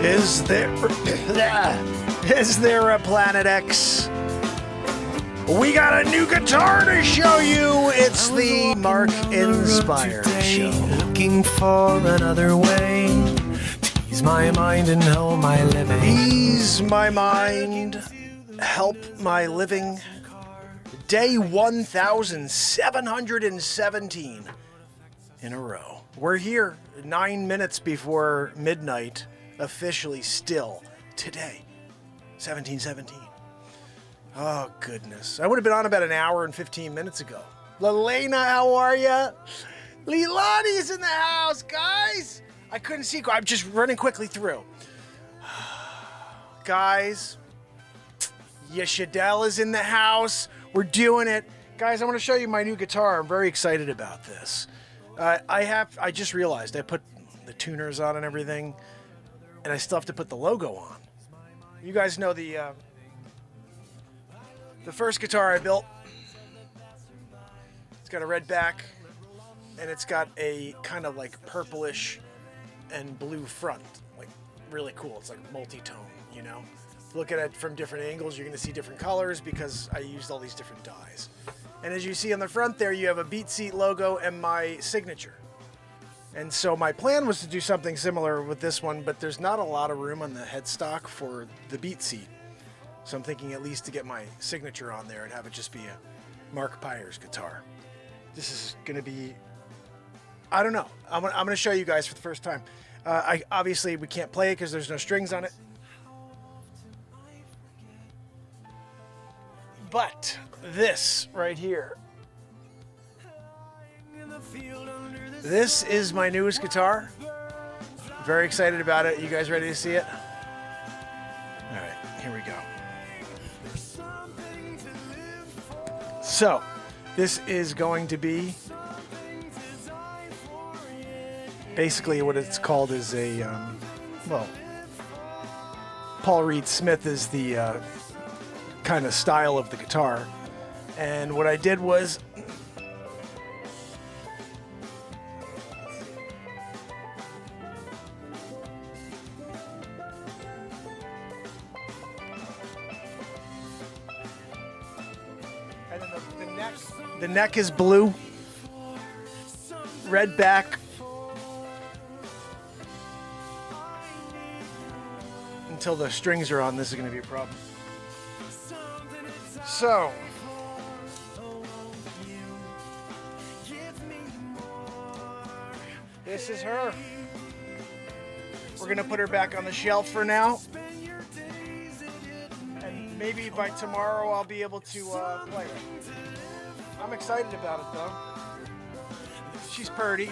Is there a Planet X? We got a new guitar to show you. It's the Mark Inspire Show. Looking for another way to ease my mind and help my living. Ease my mind, help my living. Day 1717 in a row. We're here 9 minutes before midnight, officially still today, 1717. Oh, goodness. I would have been on about an hour and 15 minutes ago. Lelena, how are ya? Leilani's in the house, guys. I couldn't see. I'm just running quickly through. Guys, Yeshadel is in the house. We're doing it. Guys, I want to show you my new guitar. I'm very excited about this. I just realized I put the tuners on and everything, and I still have to put the logo on. You guys know the first guitar I built. It's got a red back, and it's got a kind of like purplish and blue front. Like, really cool. It's like multi-tone, you know? Look at it from different angles, you're going to see different colors because I used all these different dyes. And as you see on the front there, you have a BeatSeat logo and my signature. And so my plan was to do something similar with this one, but there's not a lot of room on the headstock for the BeatSeat. So I'm thinking at least to get my signature on there and have it just be a Mark Pires guitar. This is going to be, I don't know. I'm going to show you guys for the first time. Obviously, we can't play it because there's no strings on it. But this right here, this is my newest guitar. Very excited about it. You guys ready to see it? All right, here we go. So, this is going to be basically what it's called is a, well, Paul Reed Smith is the kind of style of the guitar. And what I did was and then the neck is blue, red back, until the strings are on. This is going to be a problem. So, this is her. We're going to put her back on the shelf for now. And maybe by tomorrow I'll be able to play her. I'm excited about it though. She's pretty.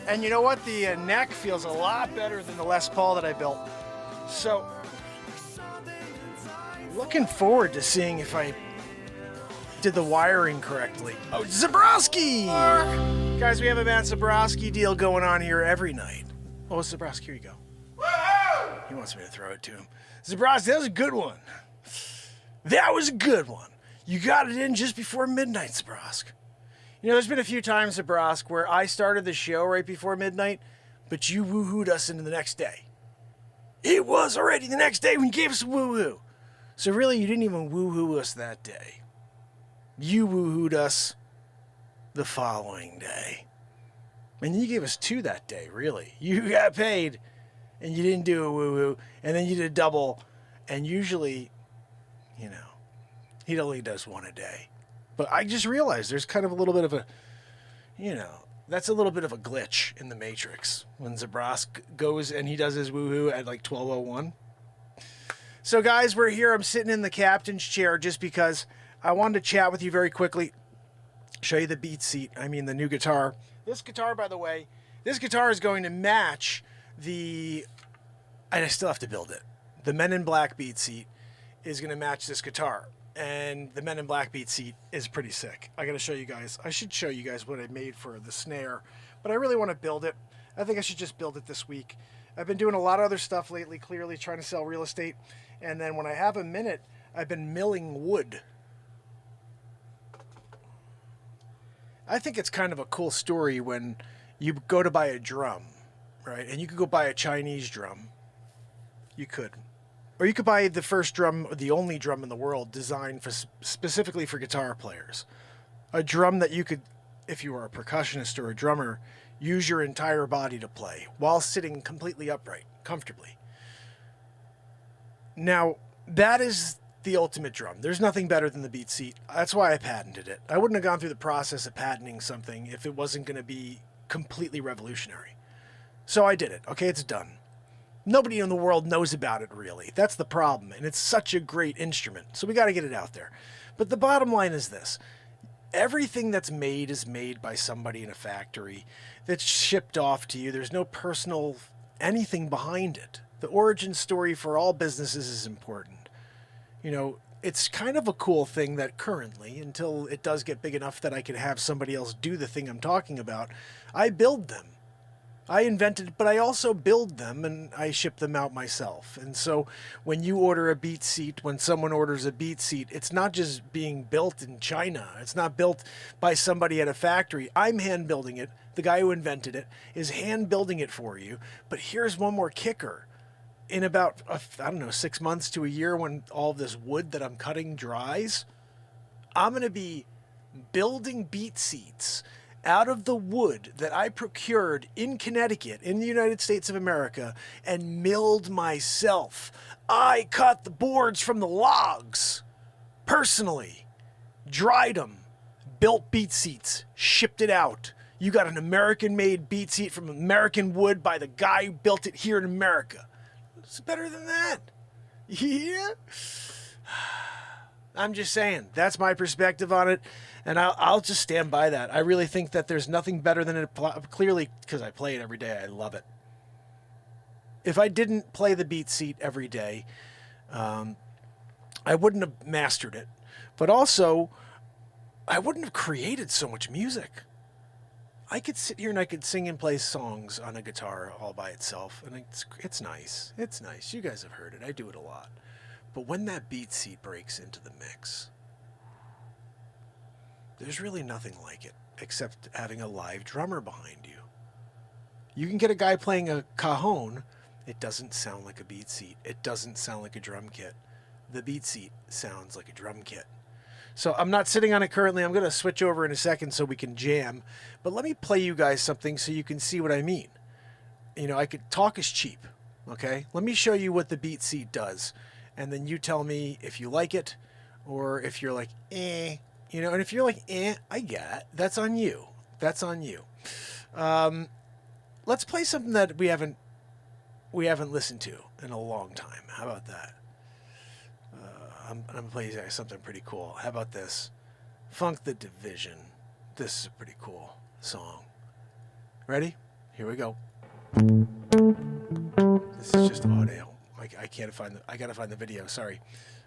And you know what? The neck feels a lot better than the Les Paul that I built. So, looking forward to seeing if I did the wiring correctly. Oh, Zabrowski! Guys, we have a Matt Zabrowski deal going on here every night. Oh, Zabrowski, here you go. He wants me to throw it to him. Zabrowski, that was a good one. That was a good one. You got it in just before midnight, Zabrowski. You know, there's been a few times, Zabrowski, where I started the show right before midnight, but you woohooed us into the next day. It was already the next day when you gave us a woohoo. So really, you didn't even woohoo us that day. You woohooed us the following day. And you gave us two that day, really. You got paid, and you didn't do a woohoo, and then you did a double, and usually, you know, he only does one a day. But I just realized there's kind of a little bit of a, you know, that's a little bit of a glitch in the Matrix. When Zabrowski goes and he does his woohoo at like 12:01. So guys, we're here. I'm sitting in the captain's chair just because I wanted to chat with you very quickly. Show you the BeatSeat. I mean, the new guitar. This guitar, by the way, this guitar is going to match the, and I still have to build it. The Men in Black BeatSeat is going to match this guitar. And the Men in Black BeatSeat is pretty sick. I got to show you guys. I should show you guys what I made for the snare. But I really want to build it. I think I should just build it this week. I've been doing a lot of other stuff lately, clearly trying to sell real estate. And then when I have a minute, I've been milling wood. I think it's kind of a cool story when you go to buy a drum, right? And you could go buy a Chinese drum. You could. Or you could buy the first drum, the only drum in the world designed for specifically for guitar players. A drum that you could, if you were a percussionist or a drummer, use your entire body to play while sitting completely upright, comfortably. Now, that is the ultimate drum. There's nothing better than the BeatSeat. That's why I patented it. I wouldn't have gone through the process of patenting something if it wasn't going to be completely revolutionary. So I did it. Okay, it's done. Nobody in the world knows about it, really. That's the problem, and it's such a great instrument, so we got to get it out there. But the bottom line is this. Everything that's made is made by somebody in a factory that's shipped off to you. There's no personal anything behind it. The origin story for all businesses is important. You know, it's kind of a cool thing that currently, until it does get big enough that I can have somebody else do the thing I'm talking about, I build them. I invented, but I also build them and I ship them out myself. And so when you order a BeatSeat, when someone orders a BeatSeat, it's not just being built in China. It's not built by somebody at a factory. I'm hand building it. The guy who invented it is hand building it for you. But here's one more kicker. In about, 6 months to a year, when all of this wood that I'm cutting dries, I'm going to be building BeatSeats out of the wood that I procured in Connecticut, in the United States of America, and milled myself. I cut the boards from the logs, personally, dried them, built BeatSeats, shipped it out. You got an American-made BeatSeat from American wood by the guy who built it here in America. It's better than that. Yeah? I'm just saying, that's my perspective on it, and I'll just stand by that. I really think that there's nothing better than it, clearly, because I play it every day. I love it. If I didn't play the BeatSeat every day, I wouldn't have mastered it, but also, I wouldn't have created so much music. I could sit here and I could sing and play songs on a guitar all by itself, and it's nice. It's nice. You guys have heard it. I do it a lot. But when that BeatSeat breaks into the mix, there's really nothing like it except having a live drummer behind you. You can get a guy playing a cajon. It doesn't sound like a BeatSeat. It doesn't sound like a drum kit. The BeatSeat sounds like a drum kit. So I'm not sitting on it currently. I'm going to switch over in a second so we can jam. But let me play you guys something so you can see what I mean. You know, talk is cheap, okay? Let me show you what the BeatSeat does. And then you tell me if you like it or if you're like, eh. You know, and if you're like, eh, I get it. That's on you. That's on you. Let's play something that we haven't listened to in a long time. How about that? I'm going to play you guys something pretty cool. How about this? Funk the Division. This is a pretty cool song. Ready? Here we go. This is just audio. I can't find I gotta find the video. Sorry.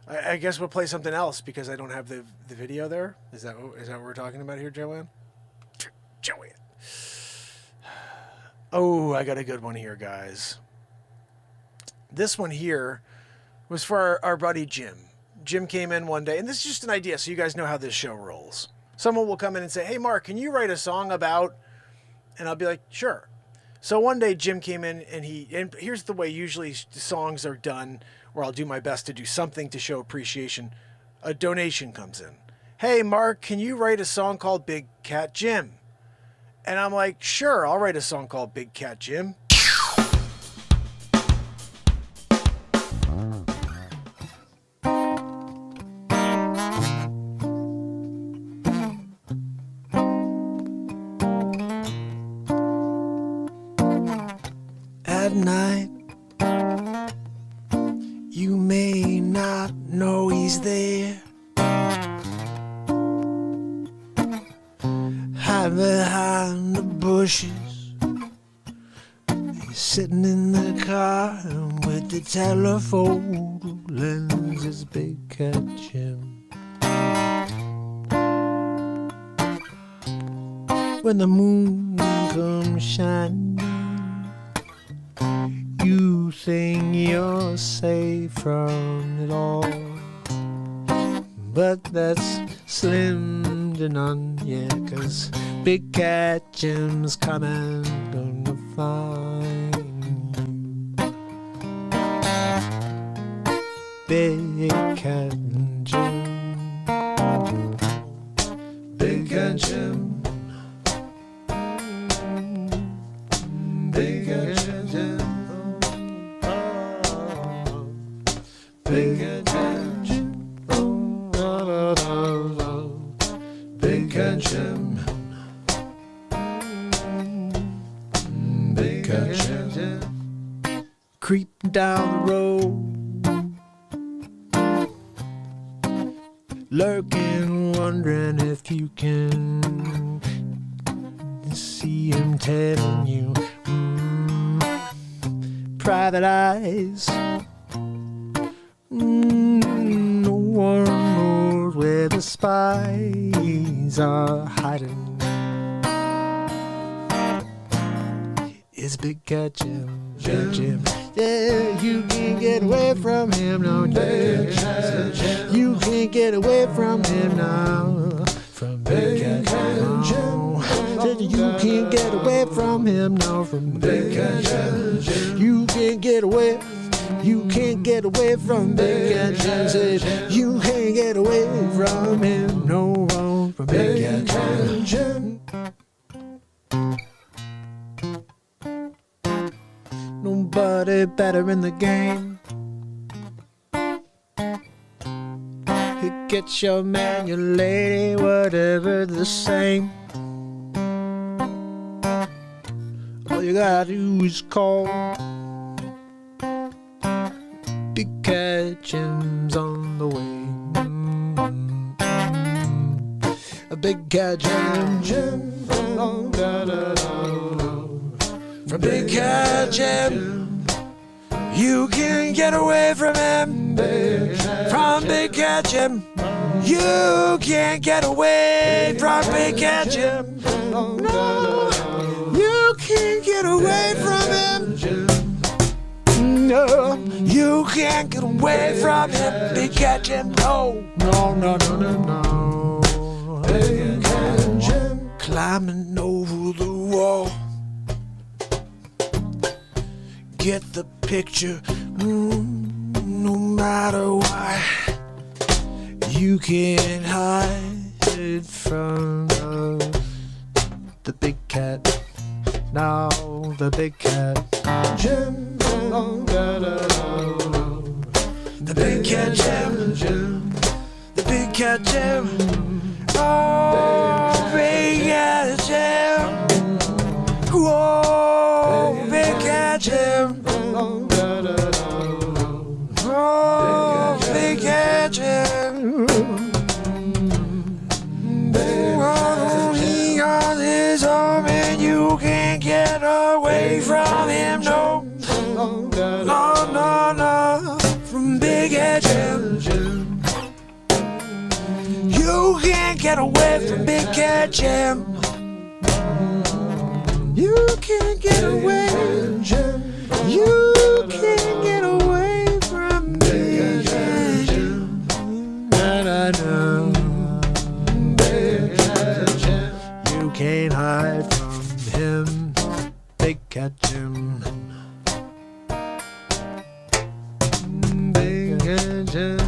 I guess we'll play something else because I don't have the video there. Is that what we're talking about here, Joanne? Joanne. Oh, I got a good one here, guys. This one here was for our buddy Jim. Jim came in one day, and this is just an idea so you guys know how this show rolls. Someone will come in and say, hey, Mark, can you write a song about... And I'll be like, sure. So one day Jim came in, and here's the way usually songs are done, or I'll do my best to do something to show appreciation. A donation comes in. Hey, Mark, can you write a song called Big Cat Jim? And I'm like, sure, I'll write a song called Big Cat Jim. At night, you may not know he's there. Hide behind the bushes. He's sitting in the car with the telephoto lenses, Big Cat Jim. When the moon comes shining, you think you're safe from it all, but that's slim to none, yeah, 'cause Big Cat Jim's coming, gonna find you. Big Cat Jim. Big Cat Jim. Big Cat Jim. Big Cat Jim. Big Cat Jim. Big Cat Jim. Creep down the road, lurking, wondering if you can see him telling you. Private eyes. No one knows where the spies are hiding. It's Big Cat Jim, Jim. Yeah, you can't get away from him now. Yeah, you can't get away from him now. From Big Cat Jim. You can't get away from him now. From Big Cat Jim. You can't get away. You can't get away from Big Cat Jim. Said you can't get away from him. No, from Big Cat Jim. Nobody better in the game. He gets your man, your lady, whatever the same. All you gotta do is call. Big Cat Jim's on the way. A Big Cat Jim. From Big Cat Jim, you can't get away from him. From Big Cat Jim, you can't get away from Big Cat Jim. No, you can't get away from him. No, you can't get away from him. Big Cat Jim, no. Big Cat Jim, climbing over the wall. Get the picture, no matter why. You can't hide from the Big Cat. Now the Big Cat Jim. The Big Cat Jim. The Big Cat Jim. Oh, Big Cat Jim. Whoa, Big Cat Jim. Oh, Big Cat Jim. Oh, he got his arm and you can't get away from him. No, from Big Cat Jim. You can't get away from Big Cat Jim. You can't get away. You can't get away from Big Cat Jim. Big Cat Jim. You can't hide from him. Big Cat Jim. Big Cat Jim.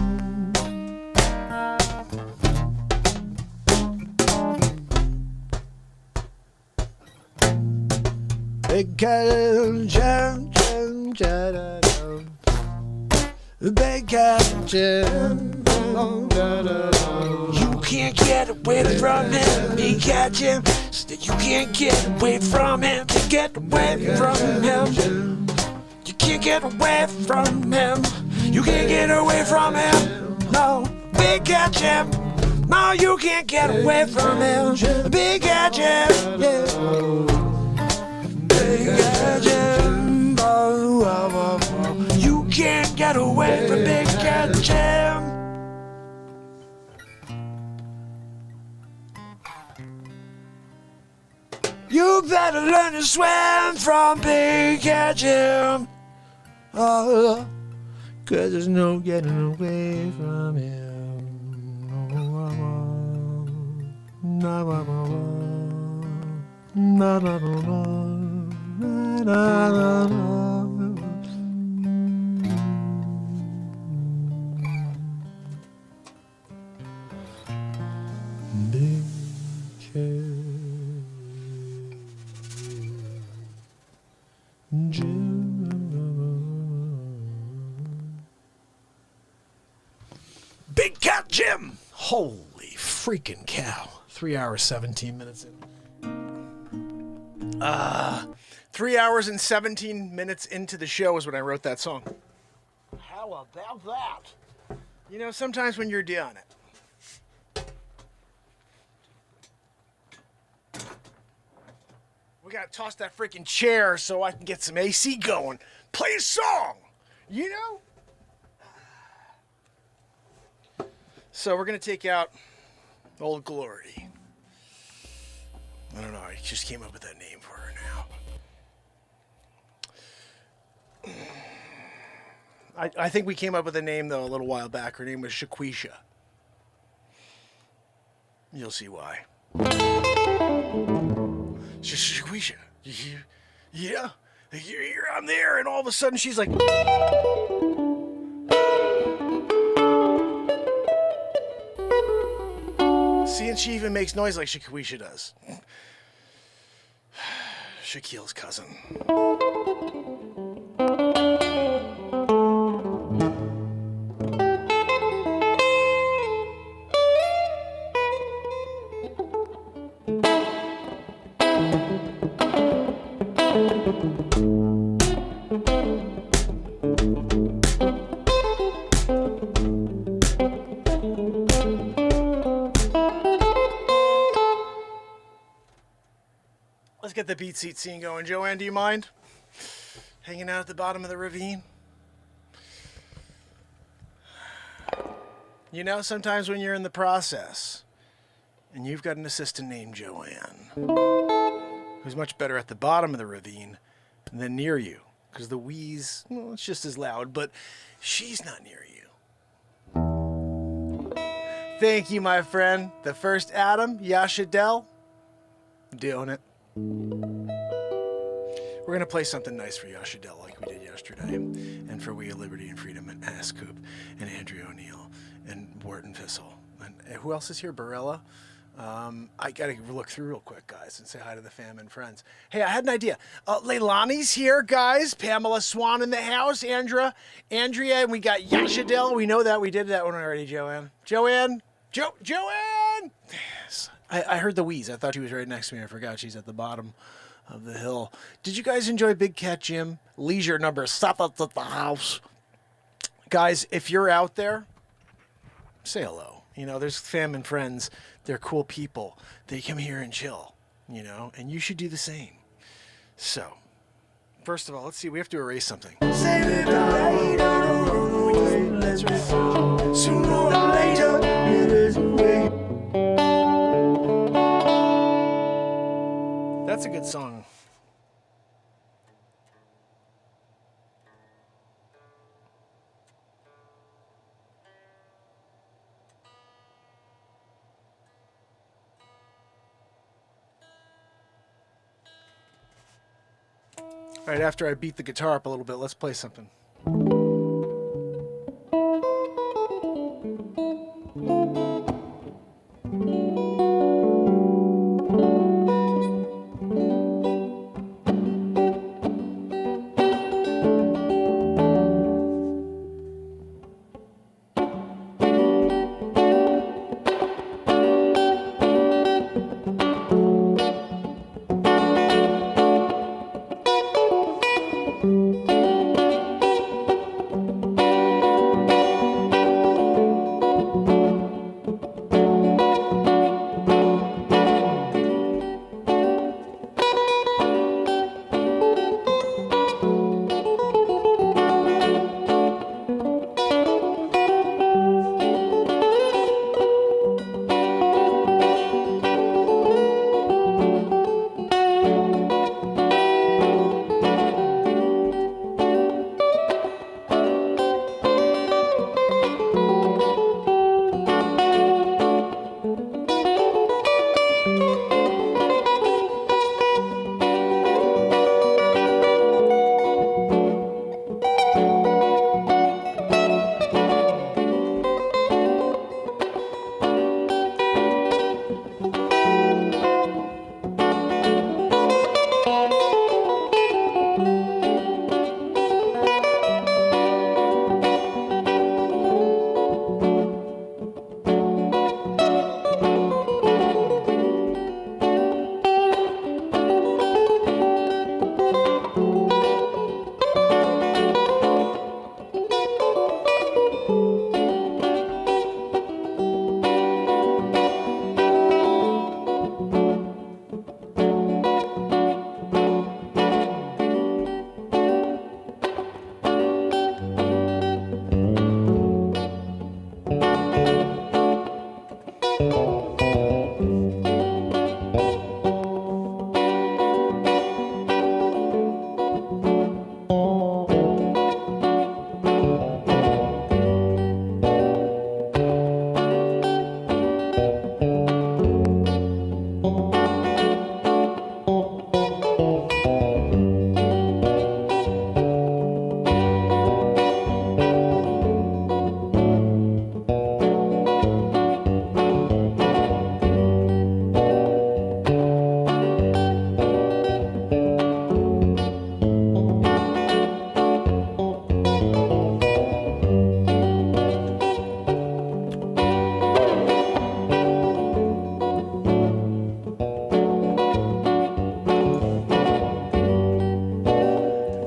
Big Cat Jim, Big Cat Jim. You can't get away from him, Big Cat Jim. You can't get away from him, you get away from him. You can't get away from him, you can't get away from him. No, Big Cat Jim. No, you can't get away from him, Big Cat Jim. Yeah. Big Cat Jim, you can't get away from Big Cat Jim. You better learn to swim from Big Cat Jim. Oh, 'cause there's no getting away from him. Big cat Jim. Big Cat Jim! Holy freaking cow. 3 hours, 17 minutes in. 3 hours and 17 minutes into the show is when I wrote that song. How about that? You know, sometimes when you're doing it. We gotta toss that freaking chair so I can get some AC going. Play a song! You know? So we're gonna take out Old Glory. I don't know, I just came up with that name for her now. I think we came up with a name, though, a little while back. Her name was Shaquisha. You'll see why. Shaquisha. Yeah. Here I'm there, and all of a sudden she's like... See, and she even makes noise like Shaquisha does. Shaquille's cousin. Let's get the BeatSeat scene going. Joanne, do you mind? Hanging out at the bottom of the ravine? You know, sometimes when you're in the process, and you've got an assistant named Joanne, who's much better at the bottom of the ravine than near you, because the wheeze, well, it's just as loud, but she's not near you. Thank you, my friend. The first Adam, Yashadel, doing it. We're going to play something nice for Yashadel like we did yesterday, and for We Liberty and Freedom, and Ass Coop, and Andrea O'Neill, and Wharton Fissel. And who else is here? Barella? I got to look through real quick, guys, and say hi to the fam and friends. Hey, I had an idea. Leilani's here, guys. Pamela Swan in the house. Andrea, and we got Yashadel. We know that. We did that one already, Joanne. Joanne! Yes. I heard the wheeze. I thought she was right next to me. I forgot she's at the bottom of the hill. Did you guys enjoy Big Cat Jim? Leisure number 7 at the house. Guys, if you're out there, say hello. You know, there's fam and friends. They're cool people. They come here and chill, you know, and you should do the same. So, first of all, let's see. We have to erase something. Save it later. Let's erase. Sooner or later, it is away. That's a good song. All right, after I beat the guitar up a little bit, let's play something.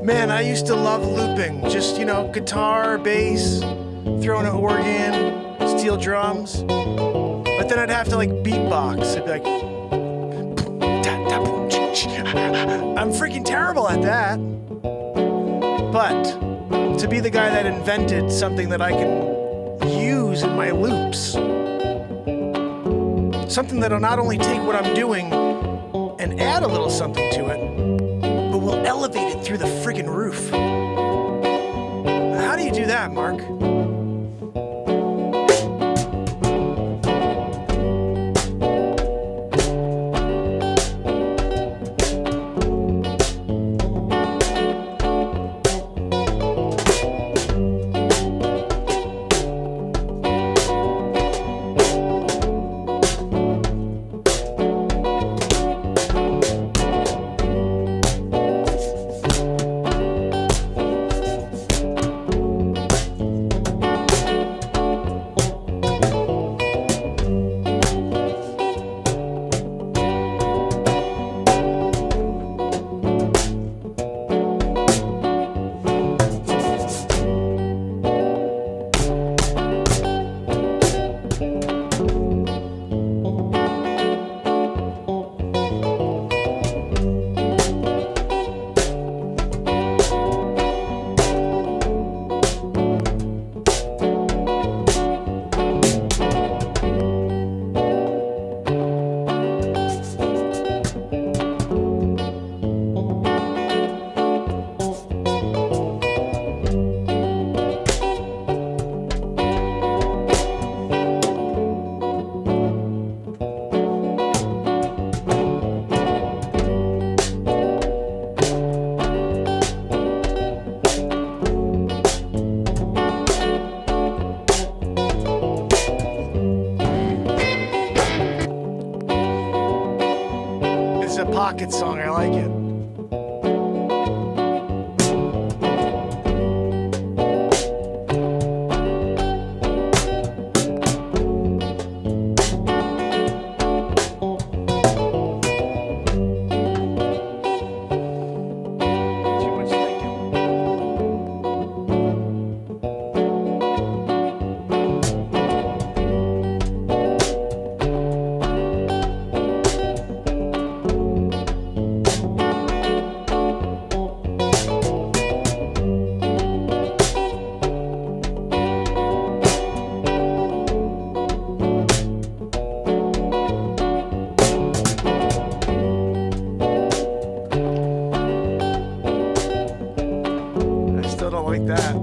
Man, I used to love looping. Just, you know, guitar, bass, throwing an organ, steel drums. But then I'd have to like beatbox. I'd be like, I'm freaking terrible at that. But to be the guy that invented something that I can use in my loops, something that'll not only take what I'm doing and add a little something to it, but will elevate it through the friggin' roof. How do you do that, Mark? Pocket song, I like it. Too much thinking. Like that.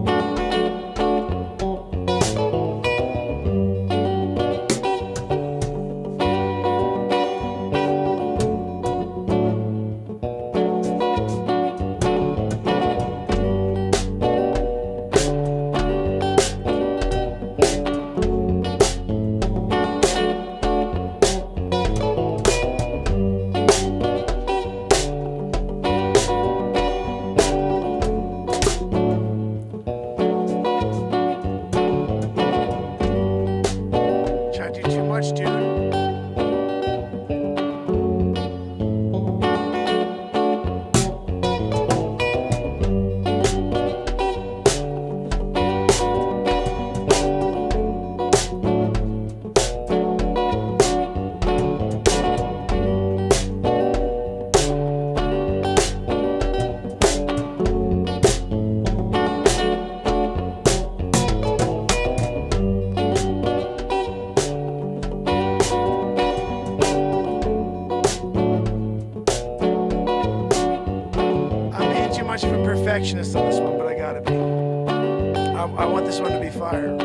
perfectionist on this one, but I gotta be. I want this one to be fire.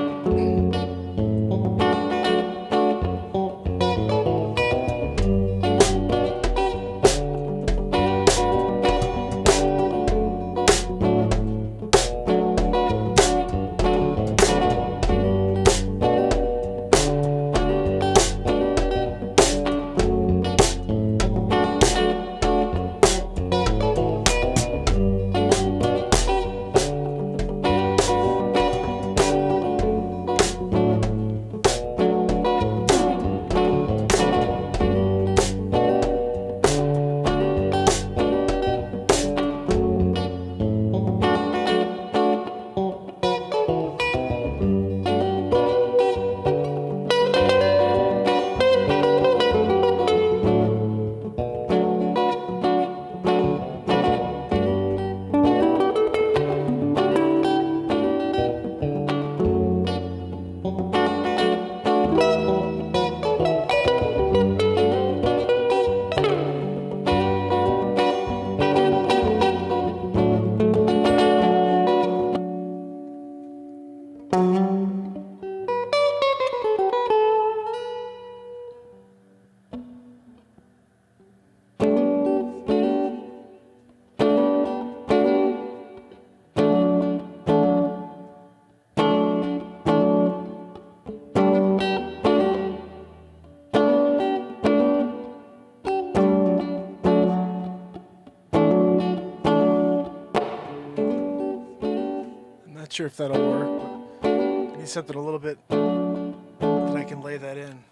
Not sure if that'll work, but I need something a little bit that I can lay that in.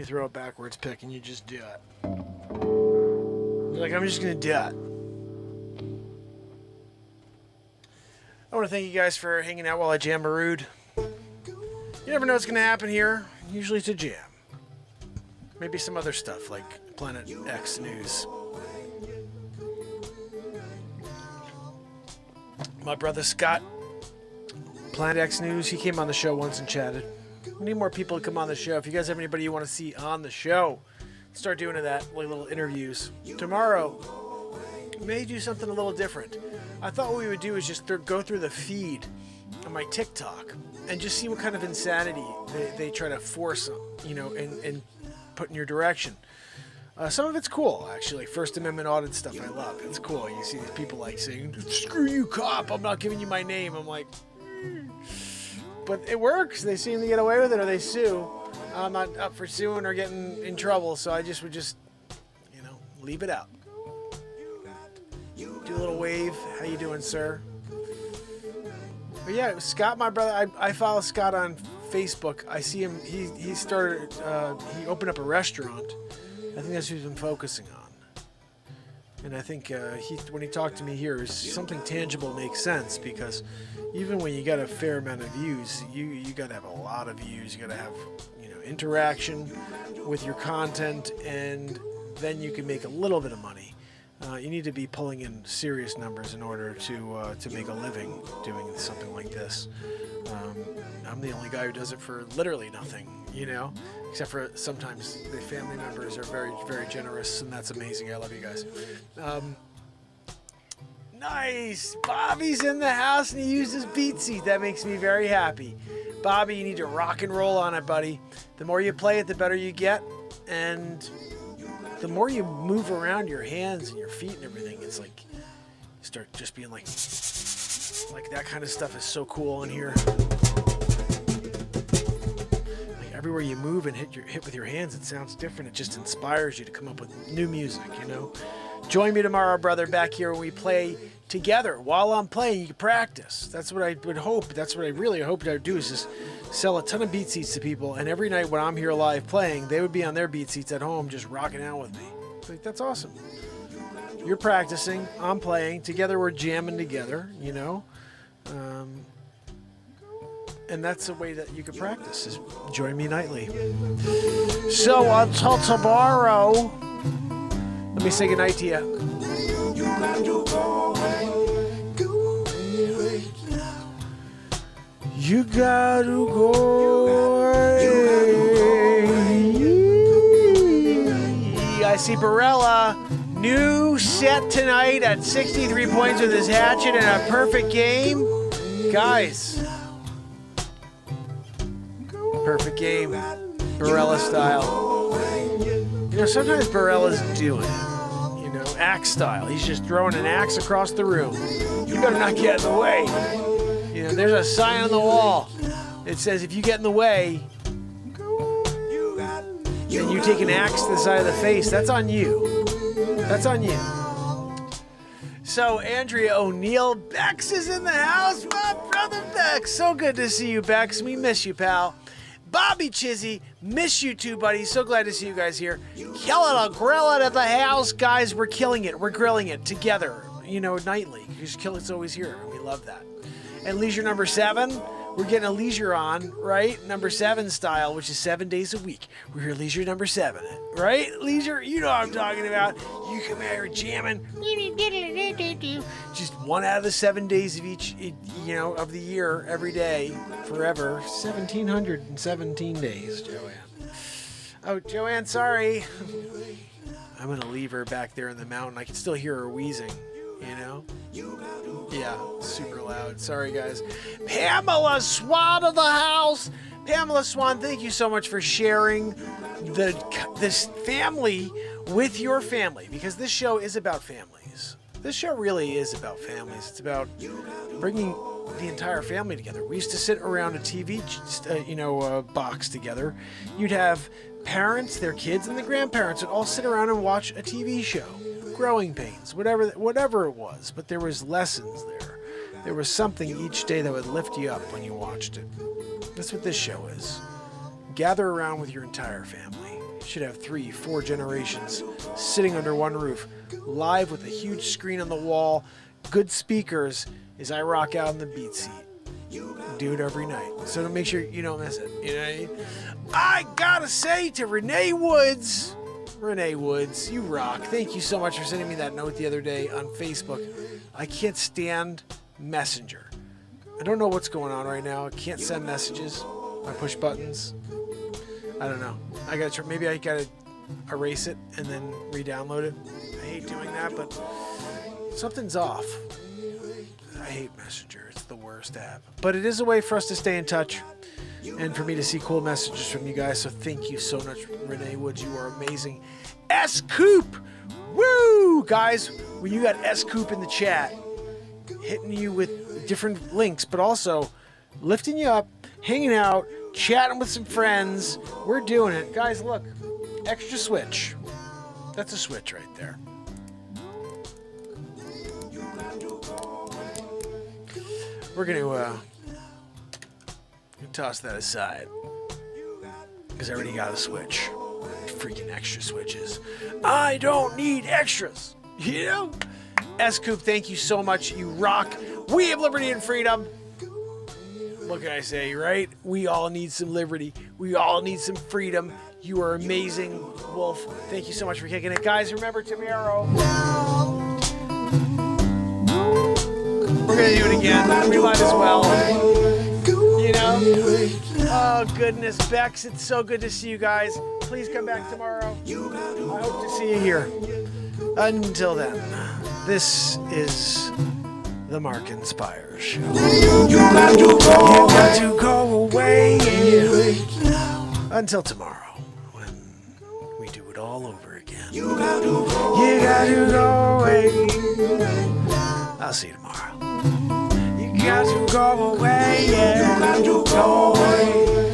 throw a backwards pick and you just do it. You're like, I'm just going to do it. I want to thank you guys for hanging out while I jam Marood. You never know what's going to happen here. Usually it's a jam. Maybe some other stuff like Planet X News. My brother Scott, Planet X News, he came on the show once and chatted. We need more people to come on the show. If you guys have anybody you want to see on the show, start doing that, like little interviews. Tomorrow, we may do something a little different. I thought what we would do is just go through the feed on my TikTok and just see what kind of insanity they try to force, and put in your direction. Some of it's cool, actually. First Amendment audit stuff I love. It's cool. You see these people like saying, screw you, cop, I'm not giving you my name. I'm like, But it works. They seem to get away with it, or they sue. I'm not up for suing or getting in trouble, so I would just, leave it out. Do a little wave. How you doing, sir? But yeah, Scott, my brother, I follow Scott on Facebook. I see him. He started. He opened up a restaurant. I think that's what he's been focusing on. And I think when he talked to me here, something tangible makes sense, because even when you got a fair amount of views, you got to have a lot of views. You got to have interaction with your content, and then you can make a little bit of money. You need to be pulling in serious numbers in order to make a living doing something like this. I'm the only guy who does it for literally nothing, except for sometimes the family members are very, very generous, and that's amazing. I love you guys. Nice. Bobby's in the house, and he uses BeatSeat. That makes me very happy. Bobby, you need to rock and roll on it, buddy. The more you play it, the better you get, and the more you move around your hands and your feet and everything, it's like you start just being like that kind of stuff is so cool in here. Like everywhere you move and hit with your hands, it sounds different. It just inspires you to come up with new music, Join me tomorrow, brother, back here when we play together. While I'm playing, you can practice. That's what I would hope. That's what I really hoped I would do, is just sell a ton of BeatSeats to people. And every night when I'm here live playing, they would be on their BeatSeats at home just rocking out with me. Like, that's awesome. You're practicing. I'm playing. Together we're jamming together, and that's the way that you can practice, is join me nightly. So until tomorrow, let me say goodnight to you. You gotta go. I see Barella. New set tonight at 63 points with his hatchet and a perfect game. Guys. Perfect game. Barella style. Sometimes Barella's doing it. Axe style. He's just throwing an axe across the room. You better not get in the way. There's a sign on the wall. It says if you get in the way, and you take an axe to the side of the face, that's on you. That's on you. So Andrea O'Neill, Bex is in the house. My brother Bex. So good to see you, Bex. We miss you, pal. Bobby Chizzy, miss you too, buddy. So glad to see you guys here. Killing a grill at the house, guys. We're killing it. We're grilling it together, nightly. Because Killet's always here. We love that. And Leisure number 7, we're getting a Leisure on, right? Number 7 style, which is 7 days a week. We're here, Leisure number 7, right? Leisure, you know what I'm talking about. You come out here jamming. Just 1 out of the 7 days of each, of the year, every day, forever. 1,717 days, Joanne. Oh, Joanne, sorry. I'm going to leave her back there in the mountain. I can still hear her wheezing, Yeah, super loud. Sorry, guys. Pamela Swan of the house. Pamela Swan, thank you so much for sharing this family with your family, because this show is about families. This show really is about families. It's about bringing the entire family together. We used to sit around a TV, box together. You'd have parents, their kids, and the grandparents would all sit around and watch a TV show. Growing pains, whatever it was, but there was lessons there. There was something each day that would lift you up when you watched it. That's what this show is. Gather around with your entire family. should have 3, 4 generations sitting under one roof, live with a huge screen on the wall, good speakers as I rock out in the BeatSeat. Do it every night, so make sure you don't miss it. You know what I mean? I gotta say to Renee Woods, you rock. Thank you so much for sending me that note the other day on Facebook. I can't stand Messenger. I don't know what's going on right now. I can't send messages. I push buttons. I don't know. I gotta try. Maybe I gotta erase it and then re-download it. I hate doing that, but something's off. I hate Messenger. It's the worst app. But it is a way for us to stay in touch and for me to see cool messages from you guys. So thank you so much, Renee Woods. You are amazing. S Coop, woo, guys! When you got S Coop in the chat, hitting you with different links, but also lifting you up, hanging out, chatting with some friends. We're doing it, guys. Look, extra switch. That's a switch right there. We're gonna toss that aside because I already got a switch. Freaking extra switches. I don't need extras. You know? S-Coop, thank you so much. You rock. We have liberty and freedom. What can I say, right? We all need some liberty. We all need some freedom. You are amazing, Wolf. Thank you so much for kicking it. Guys, remember tomorrow. We're going to do it again. We might as well. You know? Oh, goodness. Bex, it's so good to see you guys. Please come back tomorrow. I hope to see you here. Until then, this is the Mark and Pires Show. You got to go away. Until tomorrow, when we do it all over again. You got to go away. I'll see you tomorrow. You got to go away. Yeah. You got to go away.